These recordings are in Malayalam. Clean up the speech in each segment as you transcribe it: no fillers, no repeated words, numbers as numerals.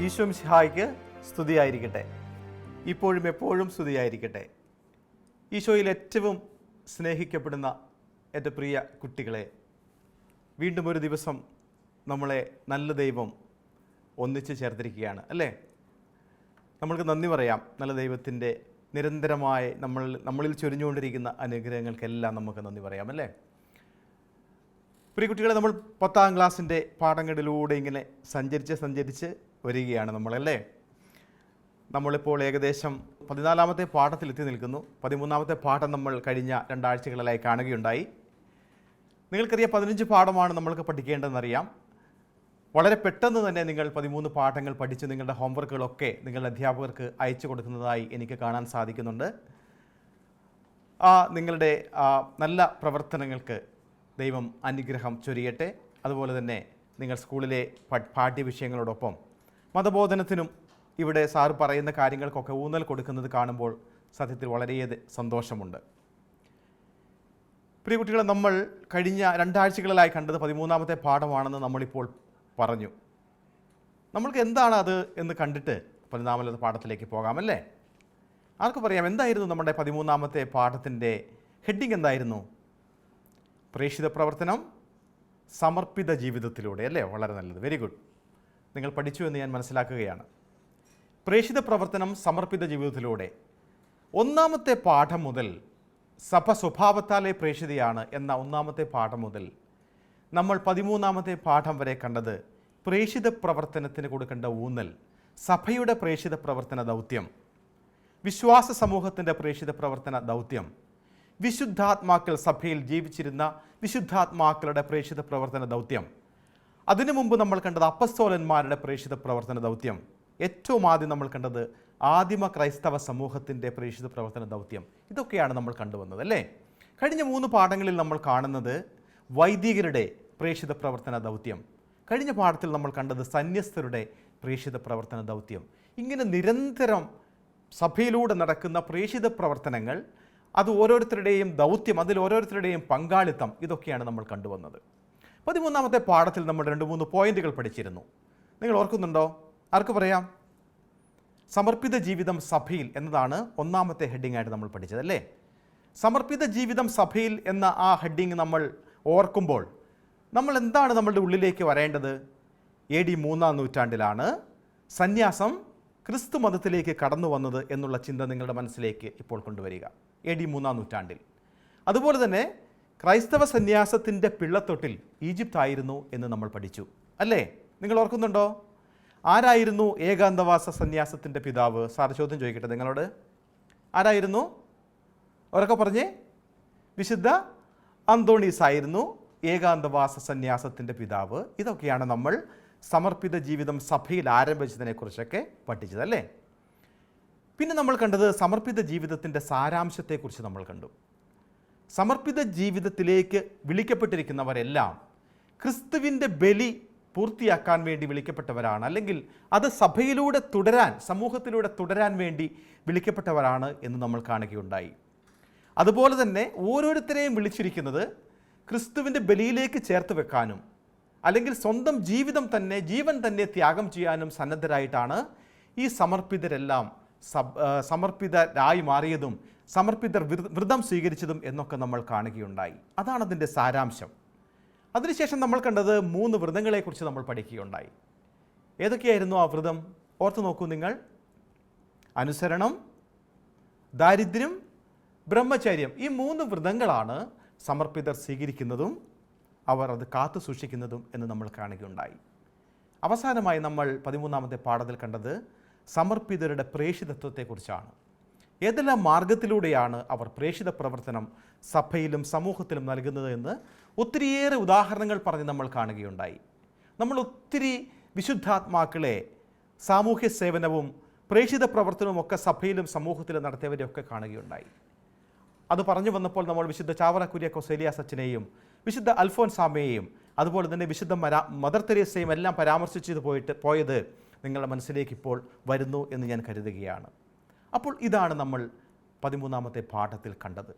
ഈശോ മിശിഹായ്ക്ക് സ്തുതിയായിരിക്കട്ടെ. ഇപ്പോഴും എപ്പോഴും സ്തുതിയായിരിക്കട്ടെ. ഈശോയിൽ ഏറ്റവും സ്നേഹിക്കപ്പെടുന്ന എൻ്റെ പ്രിയ കുട്ടികളെ, വീണ്ടും ഒരു ദിവസം നമ്മളെ നല്ല ദൈവം ഒന്നിച്ച് ചേർത്തിരിക്കുകയാണ് അല്ലേ? നമ്മൾക്ക് നന്ദി പറയാം. നല്ല ദൈവത്തിൻ്റെ നിരന്തരമായി നമ്മളിൽ ചൊരിഞ്ഞുകൊണ്ടിരിക്കുന്ന അനുഗ്രഹങ്ങൾക്കെല്ലാം നമുക്ക് നന്ദി പറയാം അല്ലേ? പ്രിയ കുട്ടികളെ, നമ്മൾ 10ാം ക്ലാസ്സിൻ്റെ പാഠങ്ങളിലൂടെ ഇങ്ങനെ സഞ്ചരിച്ച് വരികയാണ് നമ്മളല്ലേ. നമ്മളിപ്പോൾ ഏകദേശം 14ാമത്തെ പാഠത്തിലെത്തി നിൽക്കുന്നു. 13ാമത്തെ പാഠം നമ്മൾ കഴിഞ്ഞ 2 ആഴ്ചകളിലായി കാണുകയുണ്ടായി. നിങ്ങൾക്കറിയാം 15 പാഠമാണ് നമ്മൾക്ക് പഠിക്കേണ്ടതെന്നറിയാം. വളരെ പെട്ടെന്ന് തന്നെ നിങ്ങൾ 13 പാഠങ്ങൾ പഠിച്ച് നിങ്ങളുടെ ഹോംവർക്കുകളൊക്കെ നിങ്ങളുടെ അധ്യാപകർക്ക് അയച്ചു കൊടുക്കുന്നതായി എനിക്ക് കാണാൻ സാധിക്കുന്നുണ്ട്. നിങ്ങളുടെ നല്ല പ്രവർത്തനങ്ങൾക്ക് ദൈവം അനുഗ്രഹം ചൊരിയട്ടെ. അതുപോലെ തന്നെ നിങ്ങൾ സ്കൂളിലെ പാഠ്യവിഷയങ്ങളോടൊപ്പം മതബോധനത്തിനും ഇവിടെ സാർ പറയുന്ന കാര്യങ്ങൾക്കൊക്കെ ഊന്നൽ കൊടുക്കുന്നത് കാണുമ്പോൾ സത്യത്തിൽ വളരെയേറെ സന്തോഷമുണ്ട്. പ്രിയ കുട്ടികളെ, നമ്മൾ കഴിഞ്ഞ 2 ആഴ്ചകളിലായി കണ്ടത് 13ാമത്തെ പാഠമാണെന്ന് നമ്മളിപ്പോൾ പറഞ്ഞു. നമ്മൾക്ക് എന്താണ് അത് എന്ന് കണ്ടിട്ട് 14ാമത്തെ പാഠത്തിലേക്ക് പോകാമല്ലേ? ആർക്ക് പറയാം എന്തായിരുന്നു നമ്മുടെ 13ാമത്തെ പാഠത്തിൻ്റെ ഹെഡിങ്? എന്തായിരുന്നു? പ്രേക്ഷിത പ്രവർത്തനം സമർപ്പിത ജീവിതത്തിലൂടെ അല്ലേ? വളരെ നല്ലത്, വെരി ഗുഡ്. നിങ്ങൾ പഠിച്ചു എന്ന് ഞാൻ മനസ്സിലാക്കുകയാണ്. പ്രേക്ഷിത പ്രവർത്തനം സമർപ്പിത ജീവിതത്തിലൂടെ 1ാമത്തെ പാഠം മുതൽ സഭ സ്വഭാവത്താലെ പ്രേക്ഷിതയാണ് എന്ന 1ാമത്തെ പാഠം മുതൽ നമ്മൾ 13ാമത്തെ പാഠം വരെ കണ്ടത് പ്രേക്ഷിത പ്രവർത്തനത്തിന് കൊടുക്കേണ്ട ഊന്നൽ, സഭയുടെ പ്രേക്ഷിത പ്രവർത്തന ദൗത്യം, വിശ്വാസ സമൂഹത്തിൻ്റെ പ്രേക്ഷിത പ്രവർത്തന ദൗത്യം, വിശുദ്ധാത്മാക്കൾ സഭയിൽ ജീവിച്ചിരുന്ന വിശുദ്ധാത്മാക്കളുടെ പ്രേക്ഷിത പ്രവർത്തന ദൗത്യം, അതിനു മുമ്പ് നമ്മൾ കണ്ടത് അപ്പസ്തോലന്മാരുടെ പ്രേക്ഷിത പ്രവർത്തന ദൗത്യം, ഏറ്റവും ആദ്യം നമ്മൾ കണ്ടത് ആദിമ ക്രൈസ്തവ സമൂഹത്തിൻ്റെ പ്രേക്ഷിത പ്രവർത്തന ദൗത്യം. ഇതൊക്കെയാണ് നമ്മൾ കണ്ടുവന്നത് അല്ലേ? കഴിഞ്ഞ 3 പാഠങ്ങളിൽ നമ്മൾ കാണുന്നത് വൈദികരുടെ പ്രേക്ഷിത പ്രവർത്തന ദൗത്യം. കഴിഞ്ഞ പാഠത്തിൽ നമ്മൾ കണ്ടത് സന്യസ്തരുടെ പ്രേക്ഷിത പ്രവർത്തന ദൗത്യം. ഇങ്ങനെ നിരന്തരം സഭയിലൂടെ നടക്കുന്ന പ്രേക്ഷിത പ്രവർത്തനങ്ങൾ, അത് ഓരോരുത്തരുടെയും ദൗത്യം, അതിൽ ഓരോരുത്തരുടെയും പങ്കാളിത്തം, ഇതൊക്കെയാണ് നമ്മൾ കണ്ടുവന്നത്. 13ാമത്തെ പാഠത്തിൽ നമ്മൾ 2-3 പോയിന്റുകൾ പഠിച്ചിരുന്നു. നിങ്ങൾ ഓർക്കുന്നുണ്ടോ? ആർക്ക് പറയാം? സമർപ്പിത ജീവിതം സഭയിൽ എന്നതാണ് 1ാമത്തെ ഹെഡിങ് ആയിട്ട് നമ്മൾ പഠിച്ചത് അല്ലേ? സമർപ്പിത ജീവിതം സഭയിൽ എന്ന ആ ഹെഡിങ് നമ്മൾ ഓർക്കുമ്പോൾ നമ്മൾ എന്താണ് നമ്മളുടെ ഉള്ളിലേക്ക് വരേണ്ടത്? AD 3ാം നൂറ്റാണ്ടിലാണ് സന്യാസം ക്രിസ്തു മതത്തിലേക്ക് കടന്നു വന്നത് എന്നുള്ള ചിന്ത നിങ്ങളുടെ മനസ്സിലേക്ക് ഇപ്പോൾ കൊണ്ടുവരിക. AD 3ാം നൂറ്റാണ്ടിൽ. അതുപോലെ തന്നെ ക്രൈസ്തവ സന്യാസത്തിൻ്റെ പിള്ളത്തൊട്ടിൽ ഈജിപ്ത് ആയിരുന്നു എന്ന് നമ്മൾ പഠിച്ചു അല്ലേ? നിങ്ങൾ ഓർക്കുന്നുണ്ടോ? ആരായിരുന്നു ഏകാന്തവാസ സന്യാസത്തിൻ്റെ പിതാവ്? സാർ ചോദ്യം ചോദിക്കട്ടെ നിങ്ങളോട്. ആരായിരുന്നു? അവരൊക്കെ പറഞ്ഞേ. വിശുദ്ധ അന്തോണീസ് ആയിരുന്നു ഏകാന്തവാസ സന്യാസത്തിൻ്റെ പിതാവ്. ഇതൊക്കെയാണ് നമ്മൾ സമർപ്പിത ജീവിതം സഭയിൽ ആരംഭിച്ചതിനെക്കുറിച്ചൊക്കെ പഠിച്ചത് അല്ലേ? പിന്നെ നമ്മൾ കണ്ടത് സമർപ്പിത ജീവിതത്തിൻ്റെ സാരാംശത്തെക്കുറിച്ച് നമ്മൾ കണ്ടു. സമർപ്പിത ജീവിതത്തിലേക്ക് വിളിക്കപ്പെട്ടിരിക്കുന്നവരെല്ലാം ക്രിസ്തുവിൻ്റെ ബലി പൂർത്തിയാക്കാൻ വേണ്ടി വിളിക്കപ്പെട്ടവരാണ്, അല്ലെങ്കിൽ അത് സഭയിലൂടെ തുടരാൻ, സമൂഹത്തിലൂടെ തുടരാൻ വേണ്ടി വിളിക്കപ്പെട്ടവരാണ് എന്ന് നമ്മൾ കാണുകയുണ്ടായി. അതുപോലെ തന്നെ ഓരോരുത്തരെയും വിളിച്ചിരിക്കുന്നത് ക്രിസ്തുവിൻ്റെ ബലിയിലേക്ക് ചേർത്ത് വെക്കാനും, അല്ലെങ്കിൽ സ്വന്തം ജീവൻ തന്നെ ത്യാഗം ചെയ്യാനും സന്നദ്ധരായിട്ടാണ് ഈ സമർപ്പിതരെല്ലാം സമർപ്പിതരായി മാറിയതും സമർപ്പിതർ വ്രതം സ്വീകരിച്ചതും എന്നൊക്കെ നമ്മൾ കാണുകയുണ്ടായി. അതാണ് അതിൻ്റെ സാരാംശം. അതിനുശേഷം നമ്മൾ കണ്ടത് 3 വ്രതങ്ങളെക്കുറിച്ച് നമ്മൾ പഠിക്കുകയുണ്ടായി. ഏതൊക്കെയായിരുന്നു ആ വ്രതം? ഓർത്തു നോക്കൂ നിങ്ങൾ. അനുസരണം, ദാരിദ്ര്യം, ബ്രഹ്മചര്യം. ഈ 3 വ്രതങ്ങളാണ് സമർപ്പിതർ സ്വീകരിക്കുന്നതും അവർ അത് കാത്തു സൂക്ഷിക്കുന്നതും എന്ന് നമ്മൾ കാണുകയുണ്ടായി. അവസാനമായി നമ്മൾ 13ാമത്തെ പാഠത്തിൽ കണ്ടത് സമർപ്പിതരുടെ പ്രേക്ഷിതത്വത്തെക്കുറിച്ചാണ്. ഏതെല്ലാം മാർഗത്തിലൂടെയാണ് അവർ പ്രേക്ഷിത പ്രവർത്തനം സഭയിലും സമൂഹത്തിലും നൽകുന്നത് എന്ന് ഒത്തിരിയേറെ ഉദാഹരണങ്ങൾ പറഞ്ഞ് നമ്മൾ കാണുകയുണ്ടായി. നമ്മൾ ഒത്തിരി വിശുദ്ധാത്മാക്കളെ സാമൂഹ്യ സേവനവും പ്രേക്ഷിത പ്രവർത്തനവും ഒക്കെ സഭയിലും സമൂഹത്തിലും നടത്തിയവരെയൊക്കെ കാണുകയുണ്ടായി. അത് പറഞ്ഞു വന്നപ്പോൾ നമ്മൾ വിശുദ്ധ ചാവറ കുര്യാക്കോസ് ഏലിയാസ് അച്ഛനെയും വിശുദ്ധ അൽഫോൻസാമയെയും അതുപോലെ തന്നെ വിശുദ്ധ മദർ തെരേസയും എല്ലാം പരാമർശിച്ചത് പോയത് നിങ്ങളുടെ മനസ്സിലേക്ക് ഇപ്പോൾ വരുന്നു എന്ന് ഞാൻ കരുതുകയാണ്. അപ്പോൾ ഇതാണ് നമ്മൾ 13ാമത്തെ പാഠത്തിൽ കണ്ടത്.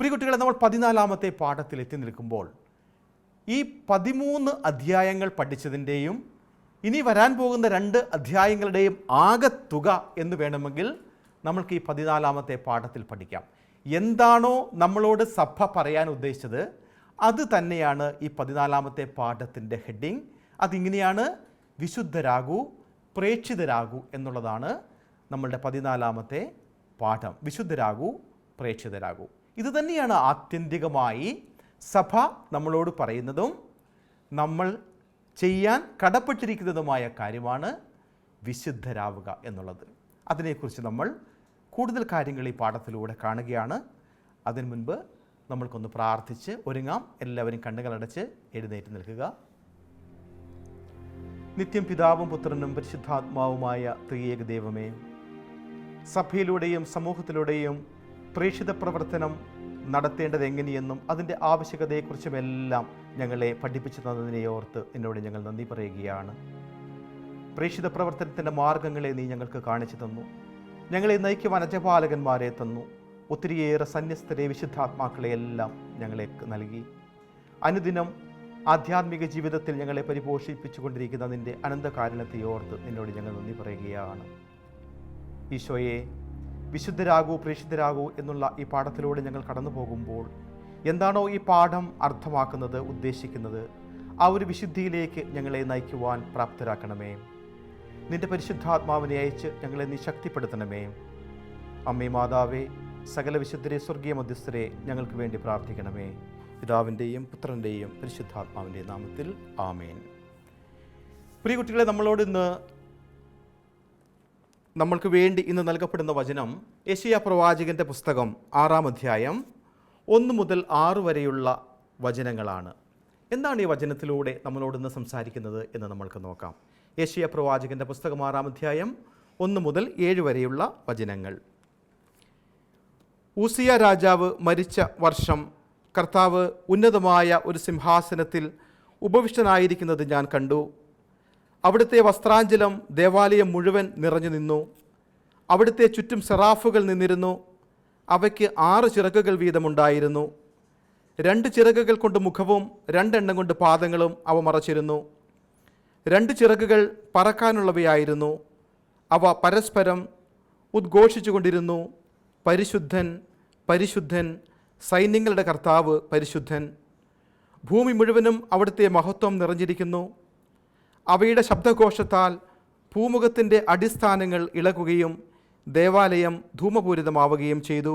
പ്രിയ കുട്ടികളെ, നമ്മൾ 14ാമത്തെ പാഠത്തിൽ എത്തി നിൽക്കുമ്പോൾ ഈ 13 അധ്യായങ്ങൾ പഠിച്ചതിൻ്റെയും ഇനി വരാൻ പോകുന്ന 2 അധ്യായങ്ങളുടെയും ആകെത്തുക എന്ന് വേണമെങ്കിൽ നമ്മൾക്ക് ഈ 14-ാമത്തെ പാഠത്തിൽ പഠിക്കാം. എന്താണോ നമ്മളോട് സഭ പറയാൻ ഉദ്ദേശിച്ചത് അത് തന്നെയാണ് ഈ 14-ാമത്തെ പാഠത്തിൻ്റെ ഹെഡിങ്. അതിങ്ങനെയാണ്: വിശുദ്ധരാകൂ, പ്രേക്ഷിതരാകൂ എന്നുള്ളതാണ് നമ്മളുടെ 14-ാമത്തെ പാഠം. വിശുദ്ധരാകൂ, പ്രേക്ഷിതരാകൂ. ഇത് തന്നെയാണ് ആത്യന്തികമായി സഭ നമ്മളോട് പറയുന്നതും നമ്മൾ ചെയ്യാൻ കടപ്പെട്ടിരിക്കുന്നതുമായ കാര്യമാണ് വിശുദ്ധരാവുക എന്നുള്ളത്. അതിനെക്കുറിച്ച് നമ്മൾ കൂടുതൽ കാര്യങ്ങൾ ഈ പാഠത്തിലൂടെ കാണുകയാണ്. അതിനു മുൻപ് നമ്മൾക്കൊന്ന് പ്രാർത്ഥിച്ച് ഒരുങ്ങാം. എല്ലാവരും കണ്ണുകളടച്ച് എഴുന്നേറ്റ് നിൽക്കുക. നിത്യം പിതാവും പുത്രനും പരിശുദ്ധാത്മാവുമായ ത്രിയേക ദൈവമേ, സഭയിലൂടെയും സമൂഹത്തിലൂടെയും പ്രേക്ഷിത പ്രവർത്തനം നടത്തേണ്ടത് എങ്ങനെയെന്നും അതിൻ്റെ ആവശ്യകതയെക്കുറിച്ചുമെല്ലാം ഞങ്ങളെ പഠിപ്പിച്ചു തന്നതിനെ ഓർത്ത് എന്നോട് ഞങ്ങൾ നന്ദി പറയുകയാണ്. പ്രേക്ഷിത പ്രവർത്തനത്തിൻ്റെ മാർഗങ്ങളെ നീ ഞങ്ങൾക്ക് കാണിച്ചു തന്നു. ഞങ്ങളെ നയിക്കുവാൻ അജപാലകന്മാരെ തന്നു. ഒത്തിരിയേറെ സന്യസ്തരെ, വിശുദ്ധാത്മാക്കളെ എല്ലാം ഞങ്ങളെ നൽകി. അനുദിനം ആധ്യാത്മിക ജീവിതത്തിൽ ഞങ്ങളെ പരിപോഷിപ്പിച്ചുകൊണ്ടിരിക്കുന്ന നിൻ്റെ അനന്തകാരുണ്യത്തെ ഓർത്ത് നിന്നോട് ഞങ്ങൾ നന്ദി പറയുകയാണ്. ഈശോയെ, വിശുദ്ധരാകൂ, പ്രേക്ഷിതരാകൂ എന്നുള്ള ഈ പാഠത്തിലൂടെ ഞങ്ങൾ കടന്നു പോകുമ്പോൾ എന്താണോ ഈ പാഠം അർത്ഥമാക്കുന്നത്, ഉദ്ദേശിക്കുന്നത്, ആ ഒരു വിശുദ്ധിയിലേക്ക് ഞങ്ങളെ നയിക്കുവാൻ പ്രാപ്തരാക്കണമേ. നിൻ്റെ പരിശുദ്ധാത്മാവിനെ അയച്ച് ഞങ്ങളെ നീ ശക്തിപ്പെടുത്തണമേ. അമ്മേ മാതാവേ, സകല വിശുദ്ധരെ, സ്വർഗീയ മധ്യസ്ഥരെ ഞങ്ങൾക്ക് വേണ്ടി പ്രാർത്ഥിക്കണമേ. പിതാവിൻ്റെയും പുത്രൻ്റെയും പരിശുദ്ധാത്മാവിൻ്റെ നാമത്തിൽ ആമേൻ. പ്രിയ കുട്ടികളെ, നമ്മൾക്ക് വേണ്ടി ഇന്ന് നൽകപ്പെടുന്ന വചനം യെശയ്യാ പ്രവാചകൻ്റെ പുസ്തകം 6-ാം അധ്യായം 1 മുതൽ 6 വരെയുള്ള വചനങ്ങളാണ്. എന്താണ് ഈ വചനത്തിലൂടെ നമ്മളോടിന്ന് സംസാരിക്കുന്നത് എന്ന് നമ്മൾക്ക് നോക്കാം. യെശയ്യാ പ്രവാചകൻ്റെ പുസ്തകം 6-ാം അധ്യായം 1 മുതൽ 7 വരെയുള്ള വചനങ്ങൾ. ഊസിയ രാജാവ് മരിച്ച വർഷം കർത്താവ് ഉന്നതമായ ഒരു സിംഹാസനത്തിൽ ഉപവിഷ്ടനായിരിക്കുന്നത് ഞാൻ കണ്ടു. അവിടുത്തെ വസ്ത്രാഞ്ചലം ദേവാലയം മുഴുവൻ നിറഞ്ഞു നിന്നു. അവിടുത്തെ ചുറ്റും സെറാഫുകൾ നിന്നിരുന്നു. അവയ്ക്ക് 6 ചിറകുകൾ വീതമുണ്ടായിരുന്നു. 2 ചിറകുകൾ കൊണ്ട് മുഖവും 2 എണ്ണം കൊണ്ട് പാദങ്ങളും അവ മറച്ചിരുന്നു. 2 ചിറകുകൾ പറക്കാനുള്ളവയായിരുന്നു. അവ പരസ്പരം ഉദ്ഘോഷിച്ചുകൊണ്ടിരുന്നു: പരിശുദ്ധൻ, പരിശുദ്ധൻ, സൈന്യങ്ങളുടെ കർത്താവ് പരിശുദ്ധൻ. ഭൂമി മുഴുവനും അവിടുത്തെ മഹത്വം നിറഞ്ഞിരിക്കുന്നു. അവയുടെ ശബ്ദഘോഷത്താൽ ഭൂമുഖത്തിൻ്റെ അടിസ്ഥാനങ്ങൾ ഇളകുകയും ദേവാലയം ധൂമപൂരിതമാവുകയും ചെയ്തു.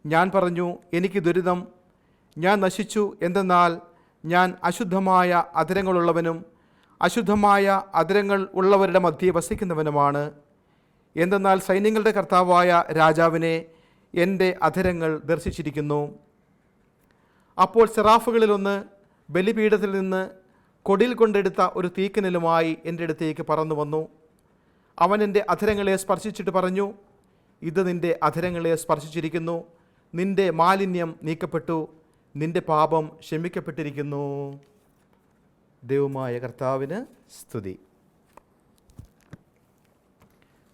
ഞാൻ പറഞ്ഞു, എനിക്ക് ദുരിതം, ഞാൻ നശിച്ചു. എന്തെന്നാൽ ഞാൻ അശുദ്ധമായ അധരങ്ങളുള്ളവനും അശുദ്ധമായ അധരങ്ങൾ ഉള്ളവരുടെ മധ്യേ വസിക്കുന്നവനുമാണ്. എന്തെന്നാൽ സൈന്യങ്ങളുടെ കർത്താവായ രാജാവിനെ എൻ്റെ അധരങ്ങൾ ദർശിച്ചിരിക്കുന്നു. അപ്പോൾ സെറാഫുകളിലൊന്ന് ബലിപീഠത്തിൽ നിന്ന് കൊടിൽ കൊണ്ടെടുത്ത ഒരു തീക്കനലുമായി എൻ്റെ അടുത്തേക്ക് പറന്നു വന്നു. അവൻ എൻ്റെ അധരങ്ങളെ സ്പർശിച്ചിട്ട് പറഞ്ഞു, ഇത് നിൻ്റെ അധരങ്ങളെ സ്പർശിച്ചിരിക്കുന്നു. നിൻ്റെ മാലിന്യം നീക്കപ്പെട്ടു, നിൻ്റെ പാപം ക്ഷമിക്കപ്പെട്ടിരിക്കുന്നു. ദൈവമായ കർത്താവിന് സ്തുതി.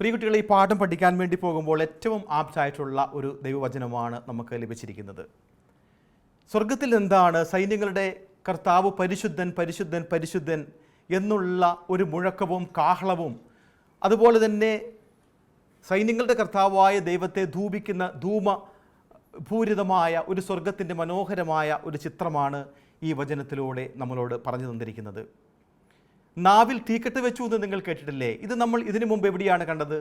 പ്രിയ കുട്ടികളെ, ഈ പാഠം പഠിക്കാൻ വേണ്ടി പോകുമ്പോൾ ഏറ്റവും ആപ്റ്റായിട്ടുള്ള ഒരു ദൈവവചനമാണ് നമുക്ക് ലഭിച്ചിരിക്കുന്നത്. സ്വർഗത്തിൽ എന്താണ് സൈന്യങ്ങളുടെ കർത്താവ് പരിശുദ്ധൻ, പരിശുദ്ധൻ, പരിശുദ്ധൻ എന്നുള്ള ഒരു മുഴക്കവും കാഹളവും, അതുപോലെ തന്നെ സൈന്യങ്ങളുടെ കർത്താവായ ദൈവത്തെ ധൂപിക്കുന്ന ധൂമപൂരിതമായ ഒരു സ്വർഗത്തിൻ്റെ മനോഹരമായ ഒരു ചിത്രമാണ് ഈ വചനത്തിലൂടെ നമ്മളോട് പറഞ്ഞു തന്നിരിക്കുന്നത്. നാവിൽ തീക്കെട്ട് വെച്ചു എന്ന് നിങ്ങൾ കേട്ടിട്ടില്ലേ? ഇത് നമ്മൾ ഇതിനു മുമ്പ് എവിടെയാണ് കണ്ടത്?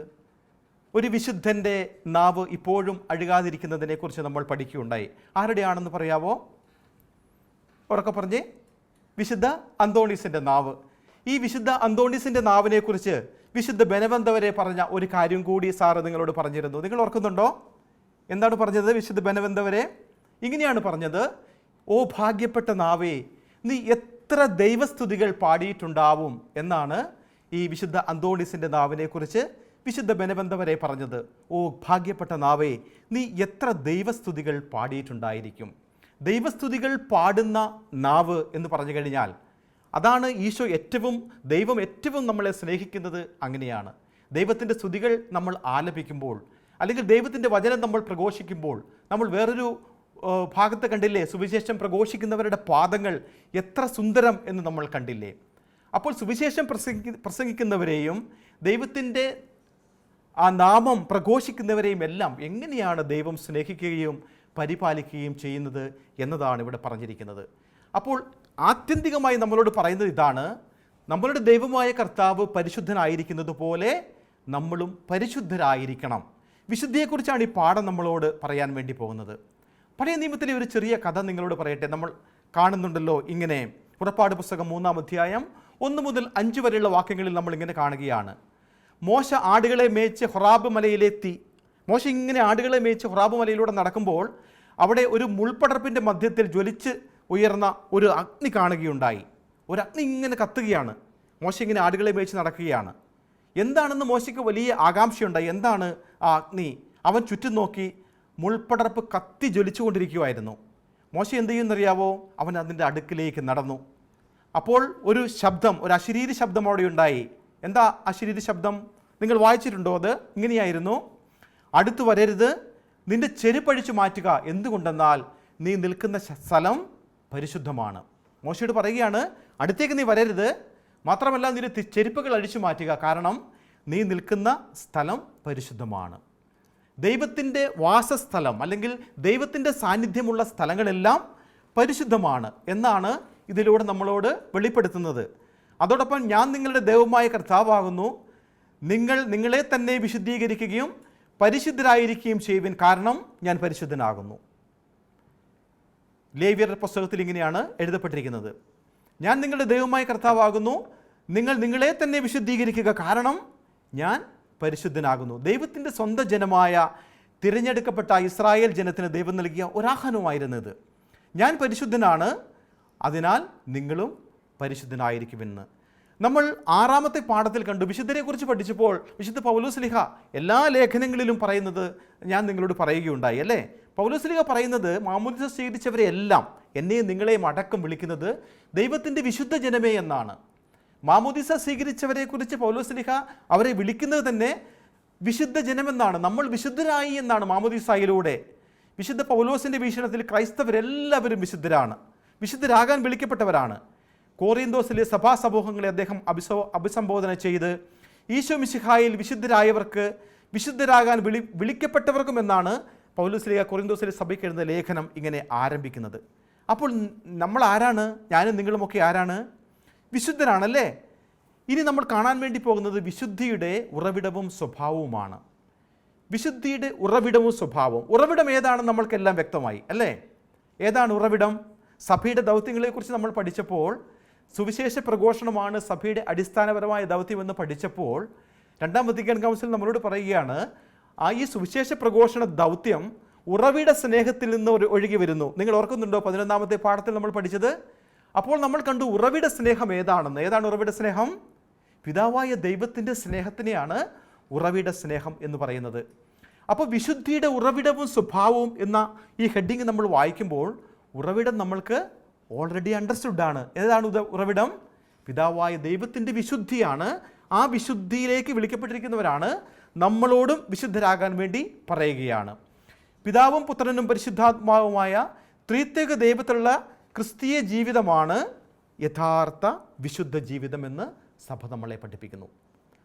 ഒരു വിശുദ്ധൻ്റെ നാവ് ഇപ്പോഴും അഴുകാതിരിക്കുന്നതിനെക്കുറിച്ച് നമ്മൾ പഠിക്കുകയുണ്ടായി. ആരുടെയാണെന്ന് പറയാവോ? ഉറക്കെ പറഞ്ഞേ. വിശുദ്ധ അന്തോണീസിൻ്റെ നാവ്. ഈ വിശുദ്ധ അന്തോണീസിൻ്റെ നാവിനെക്കുറിച്ച് വിശുദ്ധ ബെനവന്തവരെ പറഞ്ഞ ഒരു കാര്യം കൂടി സാറ് നിങ്ങളോട് പറഞ്ഞിരുന്നു. നിങ്ങൾ ഓർക്കുന്നുണ്ടോ? എന്താണ് പറഞ്ഞത്? വിശുദ്ധ ബെനവന്തവരെ ഇങ്ങനെയാണ് പറഞ്ഞത്: ഓ ഭാഗ്യപ്പെട്ട നാവേ, നീ എത്ര ദൈവസ്തുതികൾ പാടിയിട്ടുണ്ടാവും എന്നാണ് ഈ വിശുദ്ധ അന്തോണീസിൻ്റെ നാവിനെക്കുറിച്ച് വിശുദ്ധ ബെനവന്തവരെ പറഞ്ഞത്. ഓ ഭാഗ്യപ്പെട്ട നാവേ, നീ എത്ര ദൈവസ്തുതികൾ പാടിയിട്ടുണ്ടായിരിക്കും. ദൈവസ്തുതികൾ പാടുന്ന നാവ് എന്ന് പറഞ്ഞു കഴിഞ്ഞാൽ അതാണ് ദൈവം ഏറ്റവും നമ്മളെ സ്നേഹിക്കുന്നത്. അങ്ങനെയാണ് ദൈവത്തിൻ്റെ സ്തുതികൾ നമ്മൾ ആലപിക്കുമ്പോൾ, അല്ലെങ്കിൽ ദൈവത്തിൻ്റെ വചനം നമ്മൾ പ്രഘോഷിക്കുമ്പോൾ, നമ്മൾ വേറൊരു ഭാഗത്ത് കണ്ടില്ലേ, സുവിശേഷം പ്രഘോഷിക്കുന്നവരുടെ പാദങ്ങൾ എത്ര സുന്ദരം എന്ന് നമ്മൾ കണ്ടില്ലേ. അപ്പോൾ സുവിശേഷം പ്രസംഗിക്കുന്നവരെയും ദൈവത്തിൻ്റെ ആ നാമം പ്രഘോഷിക്കുന്നവരെയും എല്ലാം എങ്ങനെയാണ് ദൈവം സ്നേഹിക്കുകയും പരിപാലിക്കുകയും ചെയ്യുന്നത് എന്നതാണ് ഇവിടെ പറഞ്ഞിരിക്കുന്നത്. അപ്പോൾ ആത്യന്തികമായി നമ്മളോട് പറയുന്നത് ഇതാണ്: നമ്മളുടെ ദൈവമായ കർത്താവ് പരിശുദ്ധനായിരിക്കുന്നത് പോലെ നമ്മളും പരിശുദ്ധരായിരിക്കണം. വിശുദ്ധിയെക്കുറിച്ചാണ് ഈ പാഠം നമ്മളോട് പറയാൻ വേണ്ടി പോകുന്നത്. പഴയ നിയമത്തിലെ ഒരു ചെറിയ കഥ നിങ്ങളോട് പറയട്ടെ. നമ്മൾ കാണുന്നുണ്ടല്ലോ ഇങ്ങനെ, പുറപ്പാട് പുസ്തകം 3-ാം അധ്യായം 1 മുതൽ 5 വരെയുള്ള വാക്യങ്ങളിൽ നമ്മൾ ഇങ്ങനെ കാണുകയാണ്. മോശ ആടുകളെ മേയിച്ച് ഹൊറാബ് മലയിലെത്തി. മോശ ഇങ്ങനെ ആടുകളെ മേയിച്ച് ഹൊറാബ് മലയിലൂടെ നടക്കുമ്പോൾ അവിടെ ഒരു മുൾപടർപ്പിൻ്റെ മധ്യത്തിൽ ജ്വലിച്ച് ഉയർന്ന ഒരു അഗ്നി കാണുകയുണ്ടായി. ഒരു അഗ്നി ഇങ്ങനെ കത്തുകയാണ്. മോശ ഇങ്ങനെ ആടുകളെ മേയിച്ച് നടക്കുകയാണ്. എന്താണെന്ന് മോശയ്ക്ക് വലിയ ആകാംക്ഷയുണ്ടായി. എന്താണ് ആ അഗ്നി? അവൻ ചുറ്റും നോക്കി. മുൾപടർപ്പ് കത്തി ജ്വലിച്ചുകൊണ്ടിരിക്കുമായിരുന്നു. മോശ എന്ത് ചെയ്യുമെന്നറിയാവോ? അവൻ അതിൻ്റെ അടുക്കിലേക്ക് നടന്നു. അപ്പോൾ ഒരു ശബ്ദം, ഒരു അശരീരി ശബ്ദം അവിടെ ഉണ്ടായി. എന്താ അശരീരി ശബ്ദം? നിങ്ങൾ വായിച്ചിട്ടുണ്ടോ? അത് ഇങ്ങനെയായിരുന്നു: അടുത്തു വരരുത്, നിന്റെ ചെരുപ്പഴിച്ചു മാറ്റുക, എന്തുകൊണ്ടെന്നാൽ നീ നിൽക്കുന്ന സ്ഥലം പരിശുദ്ധമാണ്. മോശയോട് പറയുകയാണ്, അടുത്തേക്ക് നീ വരരുത്, മാത്രമല്ല നിന്റെ ചെരുപ്പുകൾ അഴിച്ചു മാറ്റുക, കാരണം നീ നിൽക്കുന്ന സ്ഥലം പരിശുദ്ധമാണ്. ദൈവത്തിൻ്റെ വാസസ്ഥലം അല്ലെങ്കിൽ ദൈവത്തിൻ്റെ സാന്നിധ്യമുള്ള സ്ഥലങ്ങളെല്ലാം പരിശുദ്ധമാണ് എന്നാണ് ഇതിലൂടെ നമ്മളോട് വെളിപ്പെടുത്തുന്നത്. അതോടൊപ്പം ഞാൻ നിങ്ങളുടെ ദൈവമായ കർത്താവാകുന്നു, നിങ്ങൾ നിങ്ങളെ തന്നെ വിശുദ്ധീകരിക്കുകയും പരിശുദ്ധരായിരിക്കുകയും ചെയ്യുവിൻ, കാരണം ഞാൻ പരിശുദ്ധനാകുന്നു. ലേവ്യരുടെ പുസ്തകത്തിൽ ഇങ്ങനെയാണ് എഴുതപ്പെട്ടിരിക്കുന്നത്: ഞാൻ നിങ്ങളുടെ ദൈവമായ കർത്താവാകുന്നു, നിങ്ങൾ നിങ്ങളെ തന്നെ വിശുദ്ധീകരിക്കുക, കാരണം ഞാൻ പരിശുദ്ധനാകുന്നു. ദൈവത്തിൻ്റെ സ്വന്തം ജനമായ തിരഞ്ഞെടുക്കപ്പെട്ട ഇസ്രായേൽ ജനത്തിന് ദൈവം നൽകിയ ഒരാഹ്വാനമായിരുന്നത്. ഞാൻ പരിശുദ്ധനാണ്, അതിനാൽ നിങ്ങളും പരിശുദ്ധനായിരിക്കുമെന്ന്. നമ്മൾ 6-ാമത്തെ പാഠത്തിൽ കണ്ടു. വിശുദ്ധരെക്കുറിച്ച് പഠിച്ചപ്പോൾ വിശുദ്ധ പൗലോസ്ലീഹ എല്ലാ ലേഖനങ്ങളിലും പറയുന്നത് ഞാൻ നിങ്ങളോട് പറയുകയുണ്ടായി അല്ലേ? പൗലോസ്ലീഹ പറയുന്നത്, മാമോദീസ സ്വീകരിച്ചവരെ എല്ലാം, എന്നെയും നിങ്ങളെയും അടക്കം വിളിക്കുന്നത് ദൈവത്തിൻ്റെ വിശുദ്ധ ജനമേ എന്നാണ്. മാമോദീസ സ്വീകരിച്ചവരെക്കുറിച്ച് പൗലോസ്ലീഹ അവരെ വിളിക്കുന്നത് തന്നെ വിശുദ്ധ ജനമെന്നാണ്. നമ്മൾ വിശുദ്ധരായി എന്നാണ് മാമോദീസായിലൂടെ. വിശുദ്ധ പൗലോസിൻ്റെ വീക്ഷണത്തിൽ ക്രൈസ്തവരെല്ലാവരും വിശുദ്ധരാണ്, വിശുദ്ധരാകാൻ വിളിക്കപ്പെട്ടവരാണ്. കോറിന്തോസിലെ സഭാ സമൂഹങ്ങളെ അദ്ദേഹം അഭിസംബോധന ചെയ്ത് ഈശോ മിശിഹായിൽ വിശുദ്ധരായവർക്ക്, വിശുദ്ധരാകാൻ വിളിക്കപ്പെട്ടവർക്കും എന്നാണ് പൗലോസ്ലീഹ കോറിന്തോസിലെ സഭയ്ക്ക് എഴുതുന്ന ലേഖനം ഇങ്ങനെ ആരംഭിക്കുന്നത്. അപ്പോൾ നമ്മൾ ആരാണ്? ഞാനും നിങ്ങളുമൊക്കെ ആരാണ്? വിശുദ്ധരാണല്ലേ? ഇനി നമ്മൾ കാണാൻ വേണ്ടി പോകുന്നത് വിശുദ്ധിയുടെ ഉറവിടവും സ്വഭാവവുമാണ്. വിശുദ്ധിയുടെ ഉറവിടവും സ്വഭാവവും. ഉറവിടം ഏതാണെന്ന് നമ്മൾക്കെല്ലാം വ്യക്തമായി അല്ലേ? ഏതാണ് ഉറവിടം? സഭയുടെ ദൗത്യങ്ങളെക്കുറിച്ച് നമ്മൾ പഠിച്ചപ്പോൾ സുവിശേഷ പ്രഘോഷണമാണ് സഭയുടെ അടിസ്ഥാനപരമായ ദൗത്യമെന്ന് പഠിച്ചപ്പോൾ 2-ാം വത്തിക്കാൻ കൗൺസിൽ നമ്മളോട് പറയുകയാണ്, ഈ സുവിശേഷ പ്രഘോഷണ ദൗത്യം ഉറവിട സ്നേഹത്തിൽ നിന്ന് ഒഴുകി വരുന്നു. നിങ്ങൾ ഓർക്കുന്നുണ്ടോ 11-ാമത്തെ പാഠത്തിൽ നമ്മൾ പഠിച്ചത്? അപ്പോൾ നമ്മൾ കണ്ടു ഉറവിട സ്നേഹം ഏതാണെന്ന്. ഏതാണ് ഉറവിട സ്നേഹം? പിതാവായ ദൈവത്തിൻ്റെ സ്നേഹത്തിനെയാണ് ഉറവിട സ്നേഹം എന്ന് പറയുന്നത്. അപ്പോൾ വിശുദ്ധിയുടെ ഉറവിടവും സ്വഭാവവും എന്ന ഈ ഹെഡിങ് നമ്മൾ വായിക്കുമ്പോൾ ഉറവിടം നമ്മൾക്ക് ഓൾറെഡി അണ്ടർസ്റ്റുഡാണ്. ഏതാണ് ഉറവിടം? പിതാവായ ദൈവത്തിൻ്റെ വിശുദ്ധിയാണ്. ആ വിശുദ്ധിയിലേക്ക് വിളിക്കപ്പെട്ടിരിക്കുന്നവരാണ്. നമ്മളോടും വിശുദ്ധരാകാൻ വേണ്ടി പറയുകയാണ്. പിതാവും പുത്രനും പരിശുദ്ധാത്മാവുമായ ത്രിത്വൈക ദൈവത്തിലുള്ള ക്രിസ്തീയ ജീവിതമാണ് യഥാർത്ഥ വിശുദ്ധ ജീവിതമെന്ന് സഭ നമ്മളെ പഠിപ്പിക്കുന്നു.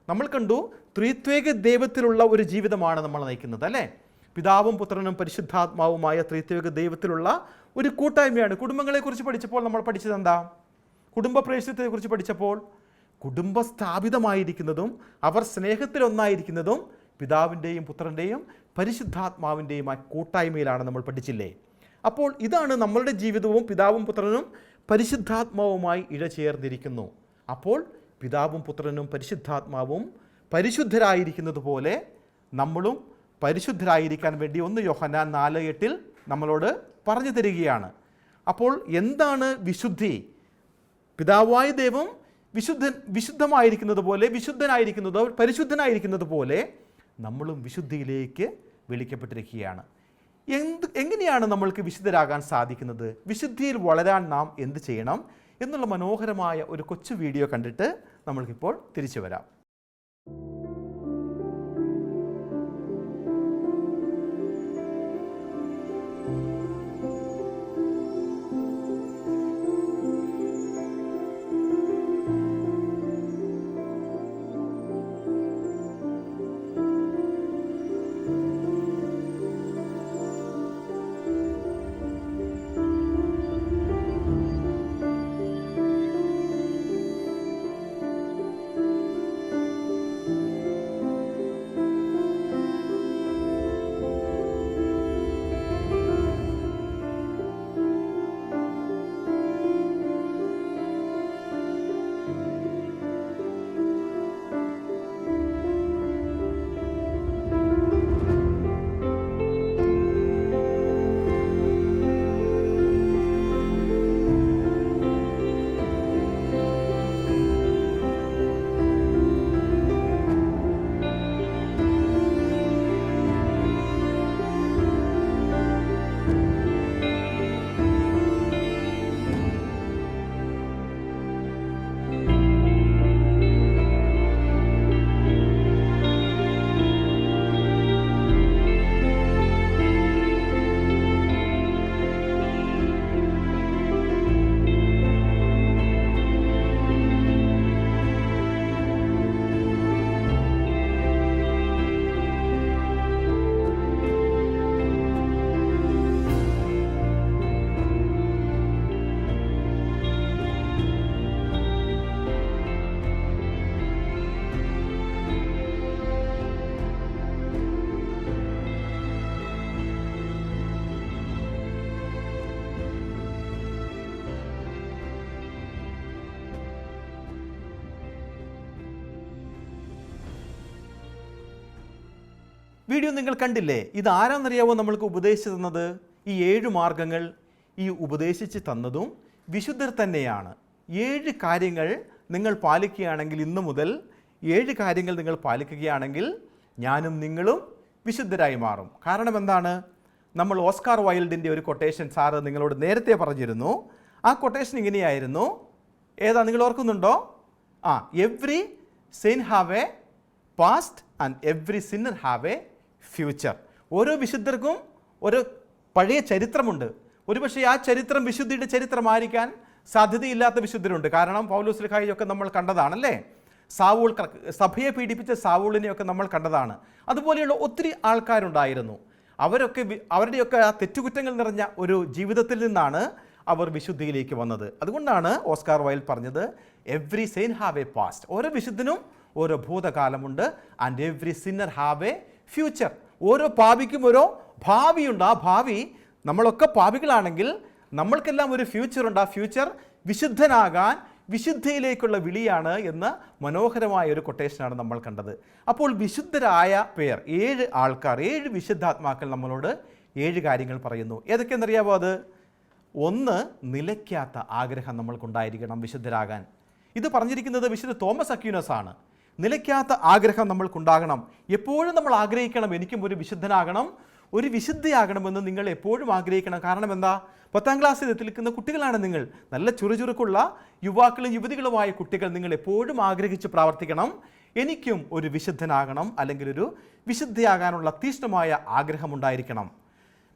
നമ്മൾ കണ്ടു ത്രിത്വൈക ദൈവത്തിലുള്ള ഒരു ജീവിതമാണ് നമ്മൾ നയിക്കുന്നത് അല്ലേ? പിതാവും പുത്രനും പരിശുദ്ധാത്മാവുമായ ത്രിത്വൈക ദൈവത്തിലുള്ള ഒരു കൂട്ടായ്മയാണ്. കുടുംബങ്ങളെക്കുറിച്ച് പഠിച്ചപ്പോൾ നമ്മൾ പഠിച്ചത് എന്താ? കുടുംബ പ്രേക്ഷിതത്തെക്കുറിച്ച് പഠിച്ചപ്പോൾ കുടുംബ സ്ഥാപിതമായിരിക്കുന്നതും അവർ സ്നേഹത്തിലൊന്നായിരിക്കുന്നതും പിതാവിൻ്റെയും പുത്രൻ്റെയും പരിശുദ്ധാത്മാവിൻ്റെയും ആ കൂട്ടായ്മയിലാണ് നമ്മൾ പഠിച്ചില്ലേ? അപ്പോൾ ഇതാണ് നമ്മളുടെ ജീവിതവും പിതാവും പുത്രനും പരിശുദ്ധാത്മാവുമായി ഇഴചേർന്നിരിക്കുന്നു. അപ്പോൾ പിതാവും പുത്രനും പരിശുദ്ധാത്മാവും പരിശുദ്ധരായിരിക്കുന്നത് പോലെ നമ്മളും പരിശുദ്ധരായിരിക്കാൻ വേണ്ടി 1 യോഹന്നാൻ 4:8 നമ്മളോട് പറഞ്ഞു തരികയാണ്. അപ്പോൾ എന്താണ് വിശുദ്ധി? പിതാവായ ദൈവം വിശുദ്ധമായിരിക്കുന്നത് പോലെ, വിശുദ്ധനായിരിക്കുന്നത് പരിശുദ്ധനായിരിക്കുന്നത് പോലെ നമ്മളും വിശുദ്ധിയിലേക്ക് വിളിക്കപ്പെട്ടിരിക്കുകയാണ്. എങ്ങനെയാണ് നമ്മൾക്ക് വിശുദ്ധരാകാൻ സാധിക്കുന്നത്? വിശുദ്ധിയിൽ വളരാൻ നാം എന്ത് ചെയ്യണം എന്നുള്ള മനോഹരമായ ഒരു കൊച്ചു വീഡിയോ കണ്ടിട്ട് നമ്മൾക്കിപ്പോൾ തിരിച്ചു വരാം. വീഡിയോ നിങ്ങൾ കണ്ടില്ലേ? ഇത് ആരാന്നറിയാവോ നമ്മൾക്ക് ഉപദേശിച്ചു തന്നത്? ഈ 7 മാർഗങ്ങൾ ഈ ഉപദേശിച്ച് തന്നതും വിശുദ്ധർ തന്നെയാണ്. 7 കാര്യങ്ങൾ നിങ്ങൾ പാലിക്കുകയാണെങ്കിൽ, ഇന്നു മുതൽ 7 കാര്യങ്ങൾ നിങ്ങൾ പാലിക്കുകയാണെങ്കിൽ ഞാനും നിങ്ങളും വിശുദ്ധരായി മാറും. കാരണം എന്താണ്? നമ്മൾ ഓസ്കാർ വൈൽഡിൻ്റെ ഒരു കൊട്ടേഷൻ സാറ് നിങ്ങളോട് നേരത്തെ പറഞ്ഞിരുന്നു. ആ കൊട്ടേഷൻ ഇങ്ങനെയായിരുന്നു. ഏതാ, നിങ്ങൾ ഓർക്കുന്നുണ്ടോ? Every saint have a past and every sinner have a future. ഓരോ വിശുദ്ധർക്കും ഒരു പഴയ ചരിത്രമുണ്ട്. ഒരുപക്ഷെ ആ ചരിത്രം വിശുദ്ധിയുടെ ചരിത്രമായിരിക്കാൻ സാധ്യതയില്ലാത്ത വിശുദ്ധരുണ്ട്. കാരണം പൗലോസ് ശ്ലീഹായൊക്കെ നമ്മൾ കണ്ടതാണല്ലേ. സാവൂൾ, സഭയെ പീഡിപ്പിച്ച സാവൂളിനെയൊക്കെ നമ്മൾ കണ്ടതാണ്. അതുപോലെയുള്ള ഒത്തിരി ആൾക്കാരുണ്ടായിരുന്നു. അവരുടെയൊക്കെ ആ തെറ്റുകുറ്റങ്ങൾ നിറഞ്ഞ ഒരു ജീവിതത്തിൽ നിന്നാണ് അവർ വിശുദ്ധിയിലേക്ക് വന്നത്. അതുകൊണ്ടാണ് ഓസ്കാർ വൈൽഡ് പറഞ്ഞത് every saint have a past. ഓരോ വിശുദ്ധനും ഓരോ ഭൂതകാലമുണ്ട്. And every sinner have a future. ഓരോ പാപിക്കും ഓരോ ഭാവിയുണ്ട്. ആ ഭാവി, നമ്മളൊക്കെ പാപികളാണെങ്കിൽ നമ്മൾക്കെല്ലാം ഒരു ഫ്യൂച്ചറുണ്ട്. ആ ഫ്യൂച്ചർ വിശുദ്ധനാകാൻ, വിശുദ്ധിയിലേക്കുള്ള വിളിയാണ് എന്ന മനോഹരമായ ഒരു കൊട്ടേഷനാണ് നമ്മൾ കണ്ടത്. അപ്പോൾ വിശുദ്ധരായ പേർ 7 ആൾക്കാർ, 7 വിശുദ്ധാത്മാക്കൾ നമ്മളോട് 7 കാര്യങ്ങൾ പറയുന്നു. ഏതൊക്കെയെന്നറിയാവോ അത്? 1, നിലയ്ക്കാത്ത ആഗ്രഹം നമ്മൾക്കുണ്ടായിരിക്കണം വിശുദ്ധരാകാൻ. ഇത് പറഞ്ഞിരിക്കുന്നത് വിശുദ്ധ തോമസ് അക്വീനസ് ആണ്. നിലയ്ക്കാത്ത ആഗ്രഹം നമ്മൾക്കുണ്ടാകണം. എപ്പോഴും നമ്മൾ ആഗ്രഹിക്കണം, എനിക്കും ഒരു വിശുദ്ധനാകണം, ഒരു വിശുദ്ധയാകണമെന്ന് നിങ്ങൾ എപ്പോഴും ആഗ്രഹിക്കണം. കാരണം എന്താ? 10ാം ക്ലാസ്സിൽ എത്തിക്കുന്ന കുട്ടികളാണ് നിങ്ങൾ. നല്ല ചുറുചുറുക്കുള്ള യുവാക്കളും യുവതികളുമായ കുട്ടികൾ, നിങ്ങൾ എപ്പോഴും ആഗ്രഹിച്ച് പ്രാവർത്തിക്കണം, എനിക്കും ഒരു വിശുദ്ധനാകണം, അല്ലെങ്കിൽ ഒരു വിശുദ്ധയാകാനുള്ള തീഷ്ണമായ ആഗ്രഹമുണ്ടായിരിക്കണം.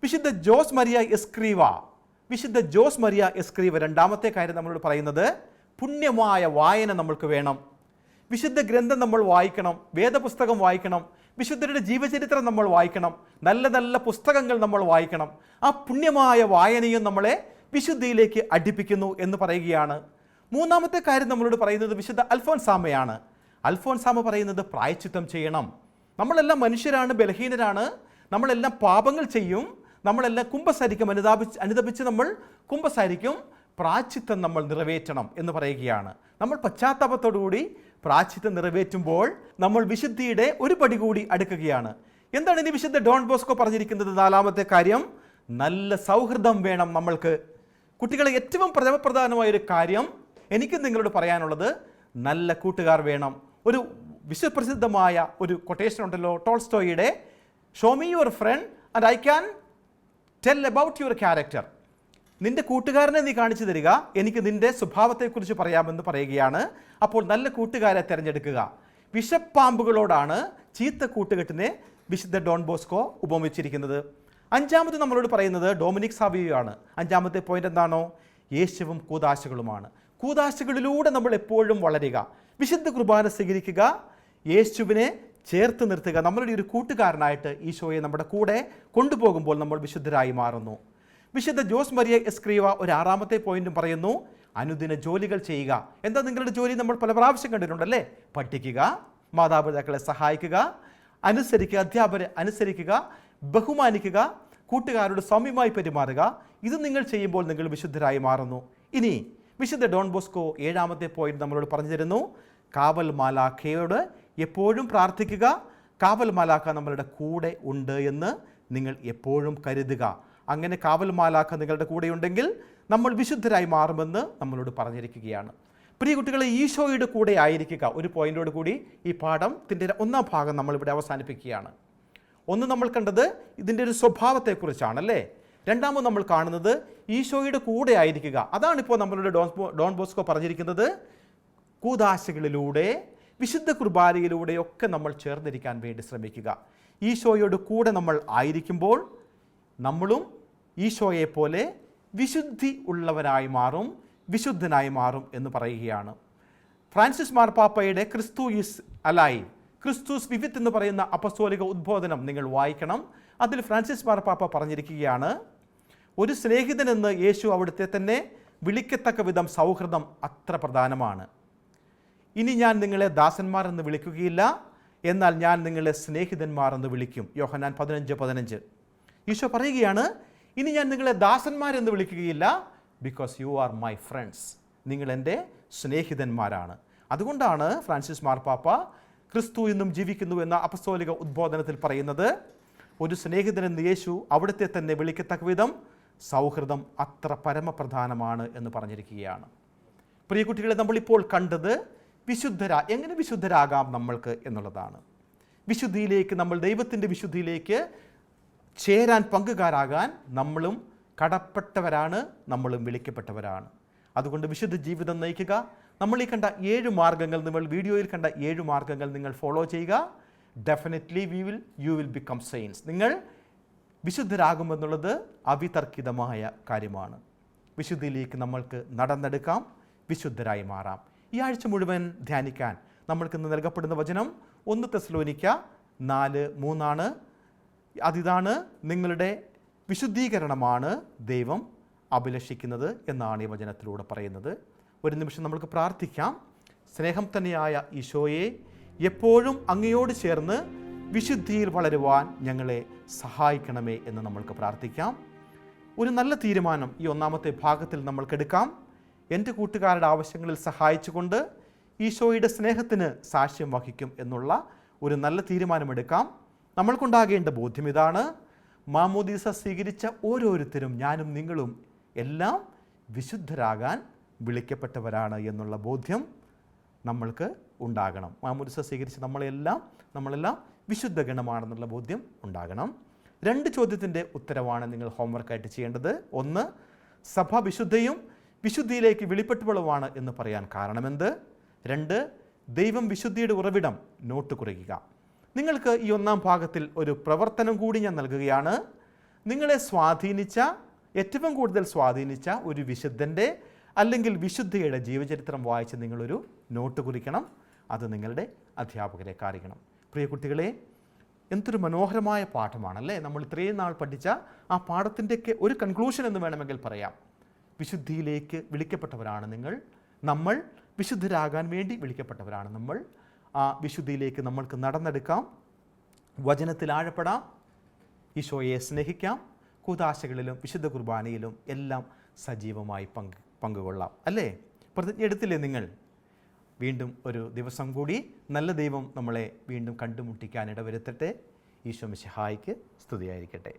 വിശുദ്ധ ജോസ് മരിയ എസ്ക്രീവ, വിശുദ്ധ ജോസ് മരിയ എസ്ക്രീവ രണ്ടാമത്തെ കാര്യം നമ്മളോട് പറയുന്നത് പുണ്യമായ വായന നമ്മൾക്ക് വേണം. വിശുദ്ധ ഗ്രന്ഥം നമ്മൾ വായിക്കണം, വേദപുസ്തകം വായിക്കണം, വിശുദ്ധരുടെ ജീവചരിത്രം നമ്മൾ വായിക്കണം, നല്ല നല്ല പുസ്തകങ്ങൾ നമ്മൾ വായിക്കണം. ആ പുണ്യമായ വായനയും നമ്മളെ വിശുദ്ധിയിലേക്ക് അടുപ്പിക്കുന്നു എന്ന് പറയുകയാണ്. 3ാമത്തെ കാര്യം നമ്മളോട് പറയുന്നത് വിശുദ്ധ അൽഫോൻസാമയാണ്. അൽഫോൻസാമ പറയുന്നത് പ്രായശ്ചിത്തം ചെയ്യണം. നമ്മളെല്ലാം മനുഷ്യരാണ്, ബലഹീനരാണ്, നമ്മളെല്ലാം പാപങ്ങൾ ചെയ്യും, നമ്മളെല്ലാം കുമ്പസാരിക്കും, അനുതപിച്ച് നമ്മൾ കുമ്പസാരിക്കും. പ്രായശ്ചിത്തം നമ്മൾ നിറവേറ്റണം എന്ന് പറയുകയാണ്. നമ്മൾ പശ്ചാത്താപത്തോടുകൂടി പ്രായശ്ചിത്തം നിറവേറ്റുമ്പോൾ നമ്മൾ വിശുദ്ധിയുടെ ഒരു പടി കൂടി അടുക്കുകയാണ്. എന്താണ് ഇനി വിശുദ്ധ ഡോൺ ബോസ്കോ പറഞ്ഞിരിക്കുന്നത്? 4ാമത്തെ കാര്യം, നല്ല സൗഹൃദം വേണം നമ്മൾക്ക്. കുട്ടികളെ ഏറ്റവും പ്രധാനമായൊരു കാര്യം എനിക്ക് നിങ്ങളോട് പറയാനുള്ളത്, നല്ല കൂട്ടുകാർ വേണം. ഒരു വിശ്വപ്രസിദ്ധമായ ഒരു കൊട്ടേഷൻ ഉണ്ടല്ലോ ടോൾസ്റ്റോയുടെ, show me your friend and I can tell about your character. നിന്റെ കൂട്ടുകാരനെ നീ കാണിച്ചു തരിക, എനിക്ക് നിന്റെ സ്വഭാവത്തെക്കുറിച്ച് പറയാമെന്ന് പറയുകയാണ്. അപ്പോൾ നല്ല കൂട്ടുകാരെ തിരഞ്ഞെടുക്കുക. വിഷപ്പാമ്പുകളോടാണ് ചീത്ത കൂട്ടുകെട്ടിനെ വിശുദ്ധ ഡോൺ ബോസ്കോ ഉപമിച്ചിരിക്കുന്നത്. 5ാമത് നമ്മളോട് പറയുന്നത് ഡൊമിനിക് സാവിയോ ആണ്. 5ാമത്തെ പോയിന്റ് എന്താണോ? യേശുവും കൂദാശകളുമാണ്. കൂദാശകളിലൂടെ നമ്മൾ എപ്പോഴും വളരുക, വിശുദ്ധ കുർബാന സ്വീകരിക്കുക, യേശുവിനെ ചേർത്ത് നിർത്തുക. നമ്മളുടെ ഒരു കൂട്ടുകാരനായിട്ട് ഈശോയെ നമ്മുടെ കൂടെ കൊണ്ടുപോകുമ്പോൾ നമ്മൾ വിശുദ്ധരായി മാറുന്നു. വിശുദ്ധ ജോസ് മരിയ എസ്ക്രീവ ഒരു 6ാമത്തെ പോയിന്റും പറയുന്നു, അനുദിന ജോലികൾ ചെയ്യുക. എന്താ നിങ്ങളുടെ ജോലി? നമ്മൾ പല പ്രാവശ്യം കണ്ടിട്ടുണ്ടല്ലേ. പഠിക്കുക, മാതാപിതാക്കളെ സഹായിക്കുക, അനുസരിക്കുക, അധ്യാപകരെ അനുസരിക്കുക, ബഹുമാനിക്കുക, കൂട്ടുകാരോട് സൗമ്യമായി പെരുമാറുക. ഇത് നിങ്ങൾ ചെയ്യുമ്പോൾ നിങ്ങൾ വിശുദ്ധരായി മാറുന്നു. ഇനി വിശുദ്ധ ഡോൺ ബോസ്കോ 7ാമത്തെ പോയിന്റ് നമ്മളോട് പറഞ്ഞു തരുന്നു, കാവൽ മാലാഖയോട് എപ്പോഴും പ്രാർത്ഥിക്കുക. കാവൽ മാലാഖ നമ്മളുടെ കൂടെ ഉണ്ട് എന്ന് നിങ്ങൾ എപ്പോഴും കരുതുക. അങ്ങനെ കാവൽ മാലാഖ നിങ്ങളുടെ കൂടെയുണ്ടെങ്കിൽ നമ്മൾ വിശുദ്ധരായി മാറുമെന്ന് നമ്മളോട് പറഞ്ഞിരിക്കുകയാണ്. പ്രിയ കുട്ടികളെ, ഈശോയുടെ കൂടെ ആയിരിക്കുക. ഒരു പോയിന്റോട് കൂടി ഈ പാഠത്തിൻ്റെ 1ാം ഭാഗം നമ്മളിവിടെ അവസാനിപ്പിക്കുകയാണ്. ഒന്ന് നമ്മൾ കണ്ടത് ഇതിൻ്റെ ഒരു സ്വഭാവത്തെക്കുറിച്ചാണല്ലേ. 2ാമത് നമ്മൾ കാണുന്നത് ഈശോയുടെ കൂടെ ആയിരിക്കുക. അതാണിപ്പോൾ നമ്മളുടെ ഡോൺ ബോസ്കോ പറഞ്ഞിരിക്കുന്നത്. കൂദാശകളിലൂടെ, വിശുദ്ധ കുർബാനയിലൂടെയൊക്കെ നമ്മൾ ചേർന്നിരിക്കാൻ വേണ്ടി ശ്രമിക്കുക. ഈശോയോട് കൂടെ നമ്മൾ ആയിരിക്കുമ്പോൾ നമ്മളും ഈശോയെപ്പോലെ വിശുദ്ധി ഉള്ളവരായി മാറും, വിശുദ്ധനായി മാറും എന്ന് പറയുകയാണ്. ഫ്രാൻസിസ് മാർപ്പാപ്പയുടെ ക്രിസ്തു ഈസ് അലൈവ്, ക്രിസ്തുസ് വിവിത്ത് എന്ന് പറയുന്ന അപ്പസ്തോലിക ഉദ്ബോധനം നിങ്ങൾ വായിക്കണം. അതിൽ ഫ്രാൻസിസ് മാർപ്പാപ്പ പറഞ്ഞിരിക്കുകയാണ്, ഒരു സ്നേഹിതനെന്ന് യേശു അവിടുത്തെ തന്നെ വിളിക്കത്തക്ക വിധം സൗഹൃദം അത്ര പ്രധാനമാണ്. ഇനി ഞാൻ നിങ്ങളെ ദാസന്മാർ എന്ന് വിളിക്കുകയില്ല, എന്നാൽ ഞാൻ നിങ്ങളെ സ്നേഹിതന്മാർ എന്ന് വിളിക്കും. യോഹന്നാൻ 15:15. ഈശോ പറയുകയാണ്, ഇനി ഞാൻ നിങ്ങളെ ദാസന്മാരെന്ന് വിളിക്കുകയില്ല, because you are my friends, നിങ്ങൾ എൻ്റെ സ്നേഹിതന്മാരാണ്. അതുകൊണ്ടാണ് ഫ്രാൻസിസ് മാർപ്പാപ്പ ക്രിസ്തു ഇന്നും ജീവിക്കുന്നു എന്ന അപ്പസ്തോലിക ഉദ്ബോധനത്തിൽ പറയുന്നത്, ഒരു സ്നേഹിതനെന്ന് യേശു അവിടുത്തെ തന്നെ വിളിക്കത്തക്ക വിധം സൗഹൃദം അത്ര പരമപ്രധാനമാണ് എന്ന് പറഞ്ഞിരിക്കുകയാണ്. പ്രിയ കുട്ടികളെ, നമ്മളിപ്പോൾ കണ്ടത് എങ്ങനെ വിശുദ്ധരാകാം നമ്മൾക്ക് എന്നുള്ളതാണ്. വിശുദ്ധിയിലേക്ക്, നമ്മൾ ദൈവത്തിൻ്റെ വിശുദ്ധിയിലേക്ക് ചേരാൻ, പങ്കുകാരാകാൻ നമ്മളും കടപ്പെട്ടവരാണ്, നമ്മളും വിളിക്കപ്പെട്ടവരാണ്. അതുകൊണ്ട് വിശുദ്ധ ജീവിതം നയിക്കുക. നമ്മൾ ഈ കണ്ട 7 മാർഗ്ഗങ്ങൾ, നിങ്ങൾ വീഡിയോയിൽ കണ്ട 7 മാർഗ്ഗങ്ങൾ നിങ്ങൾ ഫോളോ ചെയ്യുക. Definitely you will become saints. നിങ്ങൾ വിശുദ്ധരാകുമെന്നുള്ളത് അവിതർക്കിതമായ കാര്യമാണ്. വിശുദ്ധിയിലേക്ക് നമ്മൾക്ക് നടന്നെടുക്കാം, വിശുദ്ധരായി മാറാം. ഈ ആഴ്ച മുഴുവൻ ധ്യാനിക്കാൻ നമ്മൾക്കിന്ന് നൽകപ്പെടുന്ന വചനം 1 തെസ്സലോനിക്ക 4:3 അതിതാണ്, നിങ്ങളുടെ വിശുദ്ധീകരണമാണ് ദൈവം അഭിലഷിക്കുന്നത് എന്നാണ് ഈ വചനത്തിലൂടെ പറയുന്നത്. ഒരു നിമിഷം നമുക്ക് പ്രാർത്ഥിക്കാം. സ്നേഹം തന്നെയായ ഈശോയെ, എപ്പോഴും അങ്ങയോട് ചേർന്ന് വിശുദ്ധിയിൽ വളരുവാൻ ഞങ്ങളെ സഹായിക്കണമേ എന്ന് നമ്മൾക്ക് പ്രാർത്ഥിക്കാം. ഒരു നല്ല തീരുമാനം ഈ 1-ാമത്തെ ഭാഗത്തിൽ നമ്മൾക്കെടുക്കാം. എൻ്റെ കൂട്ടുകാരുടെ ആവശ്യങ്ങളിൽ സഹായിച്ചുകൊണ്ട് ഈശോയുടെ സ്നേഹത്തിന് സാക്ഷ്യം വഹിക്കും എന്നുള്ള ഒരു നല്ല തീരുമാനമെടുക്കാം. നമ്മൾക്കുണ്ടാകേണ്ട ബോധ്യം ഇതാണ്: മാമോദീസ സ്വീകരിച്ച ഓരോരുത്തരും, ഞാനും നിങ്ങളും എല്ലാം വിശുദ്ധരാകാൻ വിളിക്കപ്പെട്ടവരാണ് എന്നുള്ള ബോധ്യം നമ്മൾക്ക് ഉണ്ടാകണം. മാമോദീസ സ്വീകരിച്ച് നമ്മളെല്ലാം വിശുദ്ധ ഗണമാണെന്നുള്ള ബോധ്യം ഉണ്ടാകണം. 2 ചോദ്യത്തിൻ്റെ ഉത്തരവാണ് നിങ്ങൾ ഹോംവർക്കായിട്ട് ചെയ്യേണ്ടത്. 1, സഭ വിശുദ്ധയും വിശുദ്ധിയിലേക്ക് വെളിപ്പെട്ടുള്ളതുമാണ് എന്ന് പറയാൻ കാരണമെന്ത്? 2, ദൈവം വിശുദ്ധിയുടെ ഉറവിടം നോട്ട് കുറിക്കുക. നിങ്ങൾക്ക് ഈ 1-ാം ഭാഗത്തിൽ ഒരു പ്രവർത്തനം കൂടി ഞാൻ നൽകുകയാണ്. നിങ്ങളെ ഏറ്റവും കൂടുതൽ സ്വാധീനിച്ച ഒരു വിശുദ്ധൻ്റെ അല്ലെങ്കിൽ വിശുദ്ധിയുടെ ജീവചരിത്രം വായിച്ച് നിങ്ങളൊരു നോട്ട് കുറിക്കണം. അത് നിങ്ങളുടെ അധ്യാപകരെ കാണിക്കണം. പ്രിയ കുട്ടികളെ, എന്തൊരു മനോഹരമായ പാഠമാണല്ലേ നമ്മൾ ഇത്രയും നാൾ പഠിച്ച ആ പാഠത്തിൻ്റെയൊക്കെ ഒരു കൺക്ലൂഷൻ എന്ന് വേണമെങ്കിൽ പറയാം. വിശുദ്ധിയിലേക്ക് വിളിക്കപ്പെട്ടവരാണ് നമ്മൾ വിശുദ്ധരാകാൻ വേണ്ടി വിളിക്കപ്പെട്ടവരാണ് നമ്മൾ. ആ വിശുദ്ധിയിലേക്ക് നമ്മൾക്ക് നടന്നെടുക്കാം, വചനത്തിൽ ആഴപ്പെടാം, ഈശോയെ സ്നേഹിക്കാം, കൂദാശകളിലും വിശുദ്ധ കുർബാനയിലും എല്ലാം സജീവമായി പങ്കുകൊള്ളാം. അല്ലേ? പ്രതിജ്ഞ എടുത്തില്ലേ നിങ്ങൾ? വീണ്ടും ഒരു ദിവസം കൂടി നല്ല ദൈവം നമ്മളെ വീണ്ടും കണ്ടുമുട്ടിക്കാൻ ഇടവരുത്തട്ടെ. ഈശോ മിശിഹായ്ക്ക് സ്തുതിയായിരിക്കട്ടെ.